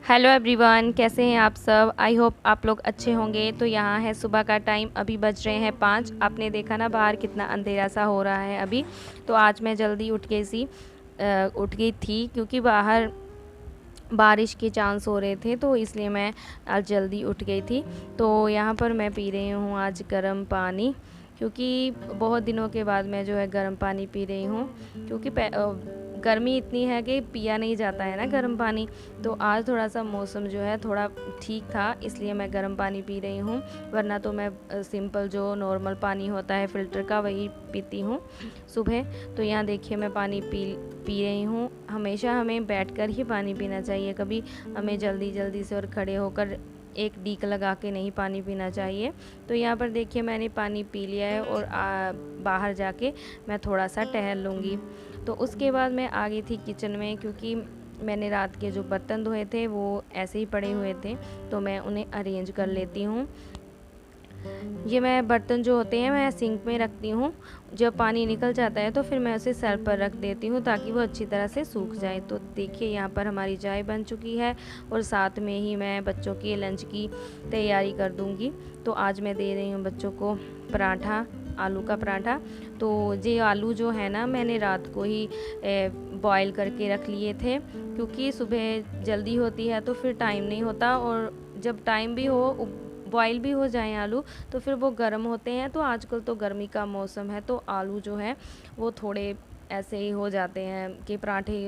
Hello everyone, कैसे हैं आप सब। आई होप आप लोग अच्छे होंगे। तो यहाँ है सुबह का टाइम, अभी बज रहे हैं 5। आपने देखा ना बाहर कितना अंधेरा सा हो रहा है अभी। तो आज मैं जल्दी उठ गई थी क्योंकि बाहर बारिश के चांस हो रहे थे, तो इसलिए मैं आज जल्दी उठ गई थी। तो यहाँ पर मैं पी रही हूँ आज गर्म पानी, क्योंकि बहुत दिनों के बाद मैं जो है गर्म पानी पी रही हूँ। क्योंकि गर्मी इतनी है कि पिया नहीं जाता है ना गर्म पानी। तो आज थोड़ा सा मौसम जो है थोड़ा ठीक था, इसलिए मैं गर्म पानी पी रही हूँ। वरना तो मैं सिंपल जो नॉर्मल पानी होता है फ़िल्टर का वही पीती हूँ सुबह। तो यहाँ देखिए मैं पानी पी रही हूँ। हमेशा हमें बैठकर ही पानी पीना चाहिए, कभी हमें जल्दी जल्दी से और खड़े होकर एक डीक लगा के नहीं पानी पीना चाहिए। तो यहाँ पर देखिए मैंने पानी पी लिया है और बाहर जाके मैं थोड़ा सा टहल लूँगी। तो उसके बाद मैं आ गई थी किचन में, क्योंकि मैंने रात के जो बर्तन धोए थे वो ऐसे ही पड़े हुए थे, तो मैं उन्हें अरेंज कर लेती हूँ। ये मैं बर्तन जो होते हैं मैं सिंक में रखती हूँ। जब पानी निकल जाता है तो फिर मैं उसे सर पर रख देती हूँ ताकि वो अच्छी तरह से सूख जाए। तो देखिए यहाँ पर हमारी चाय बन चुकी है और साथ में ही मैं बच्चों के लंच की तैयारी कर दूँगी। तो आज मैं दे रही हूँ बच्चों को पराठा, आलू का पराठा। तो ये आलू जो है ना मैंने रात को ही बॉईल करके रख लिए थे, क्योंकि सुबह जल्दी होती है तो फिर टाइम नहीं होता, और जब टाइम भी हो बॉईल भी हो जाएं आलू तो फिर वो गर्म होते हैं। तो आजकल तो गर्मी का मौसम है, तो आलू जो है वो थोड़े ऐसे ही हो जाते हैं कि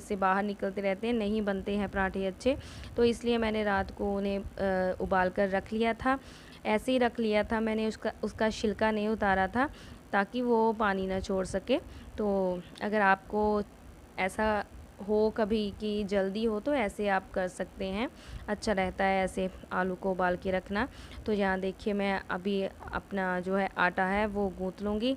से बाहर निकलते रहते हैं, नहीं बनते हैं पराठे अच्छे। तो इसलिए मैंने रात को उन्हें उबाल कर रख लिया था। ऐसे ही रख लिया था मैंने, उसका छिलका नहीं उतारा था ताकि वो पानी ना छोड़ सके। तो अगर आपको ऐसा हो कभी कि जल्दी हो तो ऐसे आप कर सकते हैं, अच्छा रहता है ऐसे आलू को उबाल के रखना। तो यहाँ देखिए मैं अभी अपना जो है आटा है वो गूँथ लूँगी।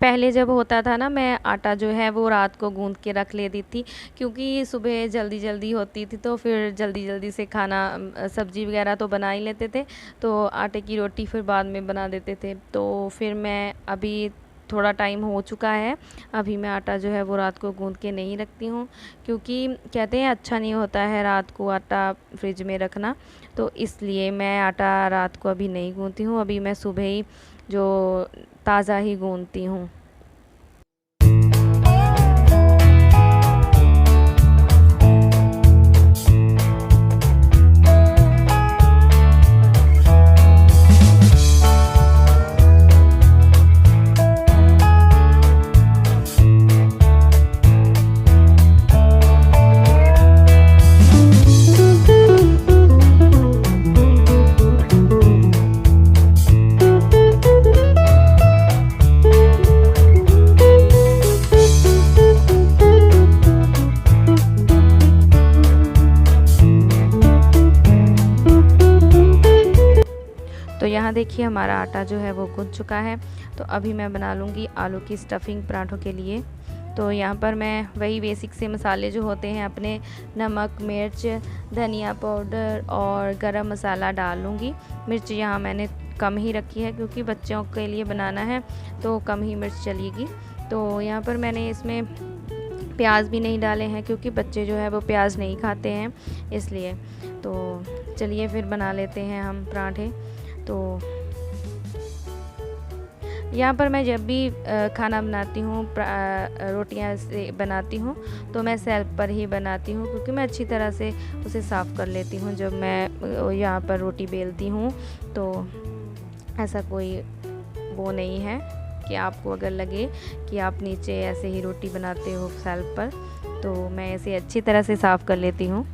पहले जब होता था ना मैं आटा जो है वो रात को गूँथ के रख लेती थी, क्योंकि सुबह जल्दी जल्दी होती थी तो फिर जल्दी जल्दी से खाना सब्ज़ी वगैरह तो बना ही लेते थे, तो आटे की रोटी फिर बाद में बना देते थे। तो फिर मैं अभी थोड़ा टाइम हो चुका है, अभी मैं आटा जो है वो रात को गूँथ के नहीं रखती हूँ, क्योंकि कहते हैं अच्छा नहीं होता है रात को आटा फ्रिज में रखना। तो इसलिए मैं आटा रात को अभी नहीं गूँथती हूँ, अभी मैं सुबह ही जो ताज़ा ही गूँथती हूँ। तो यहाँ देखिए हमारा आटा जो है वो गूँथ चुका है। तो अभी मैं बना लूँगी आलू की स्टफिंग पराठों के लिए। तो यहाँ पर मैं वही बेसिक से मसाले जो होते हैं अपने, नमक, मिर्च, धनिया पाउडर और गरम मसाला डाल लूँगी। मिर्च यहाँ मैंने कम ही रखी है क्योंकि बच्चों के लिए बनाना है तो कम ही मिर्च चलेगी। तो यहाँ पर मैंने इसमें प्याज भी नहीं डाले हैं क्योंकि बच्चे जो है वो प्याज नहीं खाते हैं, इसलिए। तो चलिए फिर बना लेते हैं हम पराठे। तो यहाँ पर मैं जब भी खाना बनाती हूँ, रोटियाँ से बनाती हूँ, तो मैं सेल्फ पर ही बनाती हूँ, क्योंकि मैं अच्छी तरह से उसे साफ़ कर लेती हूँ जब मैं यहाँ पर रोटी बेलती हूँ। तो ऐसा कोई वो नहीं है कि आपको अगर लगे कि आप नीचे ऐसे ही रोटी बनाते हो सेल्फ पर, तो मैं इसे अच्छी तरह से साफ़ कर लेती हूँ।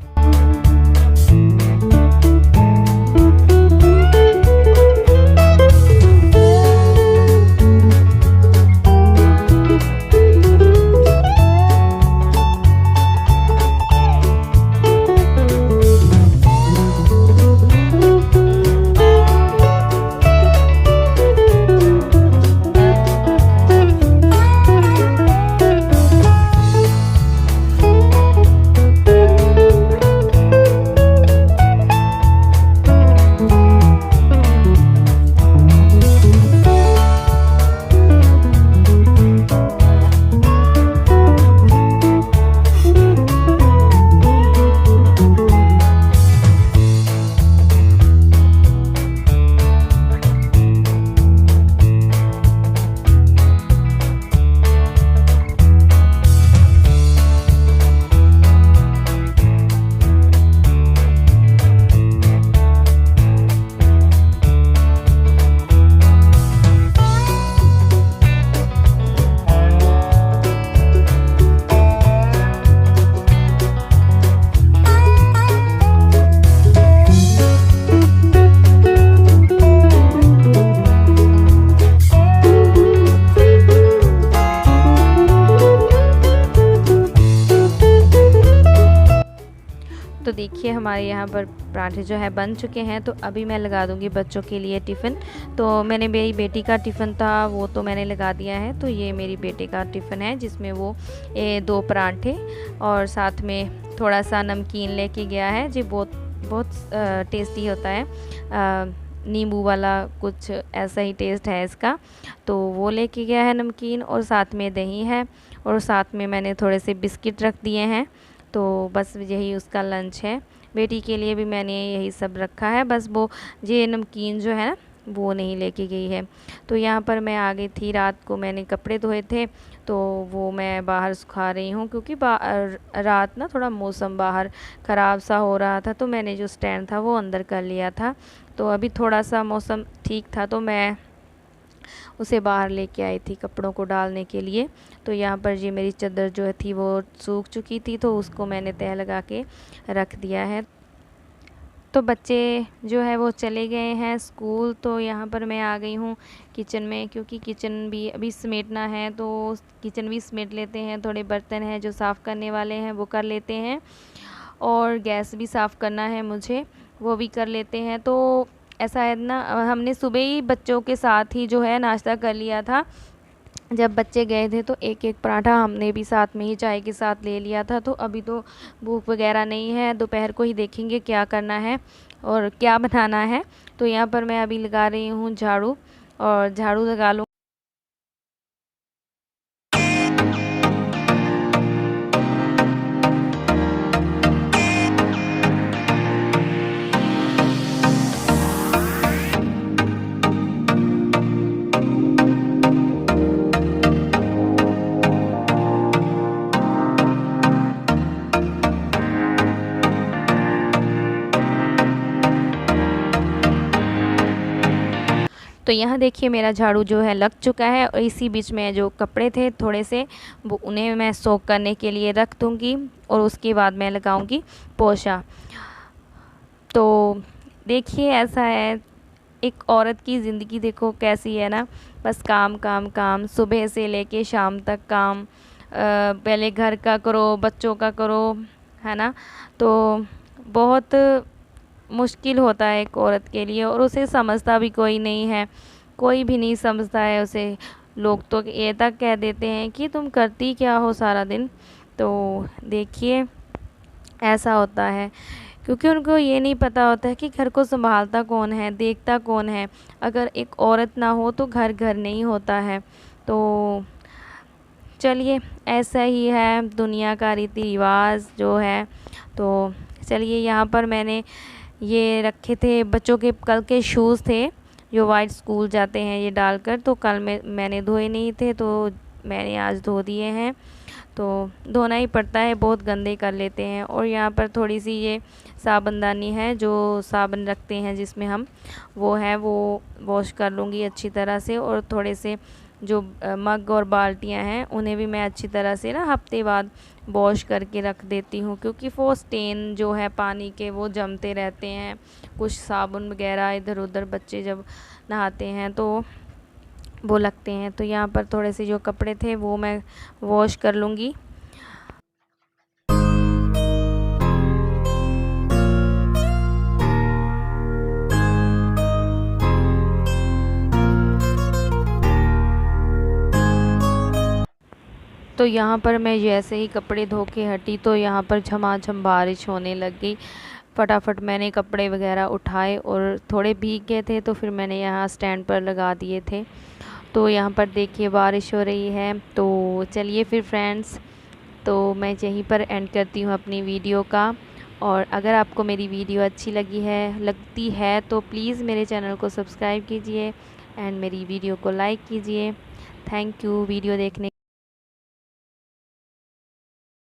तो देखिए हमारे यहाँ पर पराठे जो है बन चुके हैं। तो अभी मैं लगा दूँगी बच्चों के लिए टिफ़िन। तो मैंने मेरी बेटी का टिफ़िन था वो तो मैंने लगा दिया है। तो ये मेरी बेटी का टिफ़िन है जिसमें वो 2 पराठे और साथ में थोड़ा सा नमकीन लेके गया है। जी बहुत बहुत टेस्टी होता है, नींबू वाला कुछ ऐसा ही टेस्ट है इसका। तो वो लेके गया है नमकीन, और साथ में दही है, और साथ में मैंने थोड़े से बिस्किट रख दिए हैं। तो बस यही उसका लंच है। बेटी के लिए भी मैंने यही सब रखा है, बस वो ये नमकीन जो है ना वो नहीं लेके गई है। तो यहाँ पर मैं आ गई थी, रात को मैंने कपड़े धोए थे तो वो मैं बाहर सुखा रही हूँ, क्योंकि रात ना थोड़ा मौसम बाहर ख़राब सा हो रहा था। तो मैंने जो स्टैंड था वो अंदर कर लिया था। तो अभी थोड़ा सा मौसम ठीक था तो मैं उसे बाहर लेके आई थी कपड़ों को डालने के लिए। तो यहाँ पर ये मेरी चादर जो थी वो सूख चुकी थी, तो उसको मैंने तह लगा के रख दिया है। तो बच्चे जो है वो चले गए हैं स्कूल। तो यहाँ पर मैं आ गई हूँ किचन में, क्योंकि किचन भी अभी समेटना है। तो किचन भी समेट लेते हैं, थोड़े बर्तन हैं जो साफ़ करने वाले हैं वो कर लेते हैं, और गैस भी साफ़ करना है मुझे, वो भी कर लेते हैं। तो ऐसा है ना, हमने सुबह ही बच्चों के साथ ही जो है नाश्ता कर लिया था। जब बच्चे गए थे तो एक एक पराठा हमने भी साथ में ही चाय के साथ ले लिया था। तो अभी तो भूख वगैरह नहीं है, दोपहर को ही देखेंगे क्या करना है और क्या बनाना है। तो यहाँ पर मैं अभी लगा रही हूँ झाड़ू, और झाड़ू लगा लूँ। तो यहाँ देखिए मेरा झाड़ू जो है लग चुका है, और इसी बीच में जो कपड़े थे थोड़े से वो उन्हें मैं सोक करने के लिए रख दूँगी, और उसके बाद मैं लगाऊँगी पोछा। तो देखिए ऐसा है, एक औरत की ज़िंदगी देखो कैसी है ना, बस काम काम काम, सुबह से लेके शाम तक काम। पहले घर का करो, बच्चों का करो, है ना। तो बहुत मुश्किल होता है एक औरत के लिए, और उसे समझता भी कोई नहीं है, कोई भी नहीं समझता है उसे। लोग तो ये तक कह देते हैं कि तुम करती क्या हो सारा दिन। तो देखिए ऐसा होता है, क्योंकि उनको ये नहीं पता होता है कि घर को संभालता कौन है, देखता कौन है। अगर एक औरत ना हो तो घर घर नहीं होता है। तो चलिए ऐसा ही है दुनिया का रीति रिवाज जो है। तो चलिए यहाँ पर मैंने ये रखे थे बच्चों के, कल के शूज़ थे जो वाइट स्कूल जाते हैं, ये डालकर। तो कल मैंने धोए नहीं थे तो मैंने आज धो दिए हैं। तो धोना ही पड़ता है, बहुत गंदे कर लेते हैं। और यहाँ पर थोड़ी सी ये साबुनदानी है जो साबुन रखते हैं जिसमें हम, वो है वो वॉश कर लूँगी अच्छी तरह से। और थोड़े से जो मग और बाल्टियाँ हैं उन्हें भी मैं अच्छी तरह से ना हफ्ते बाद वॉश करके रख देती हूँ, क्योंकि वो स्टेन जो है पानी के वो जमते रहते हैं, कुछ साबुन वगैरह इधर उधर बच्चे जब नहाते हैं तो वो लगते हैं। तो यहाँ पर थोड़े से जो कपड़े थे वो मैं वॉश कर लूँगी। तो यहाँ पर मैं जैसे ही कपड़े धो के हटी तो यहाँ पर झमाझम बारिश होने लग गई। फटाफट मैंने कपड़े वगैरह उठाए, और थोड़े भीग गए थे तो फिर मैंने यहाँ स्टैंड पर लगा दिए थे। तो यहाँ पर देखिए बारिश हो रही है। तो चलिए फिर फ्रेंड्स, तो मैं यहीं पर एंड करती हूँ अपनी वीडियो का। और अगर आपको मेरी वीडियो अच्छी लगती है तो प्लीज़ मेरे चैनल को सब्सक्राइब कीजिए एंड मेरी वीडियो को लाइक कीजिए। थैंक यू वीडियो देखने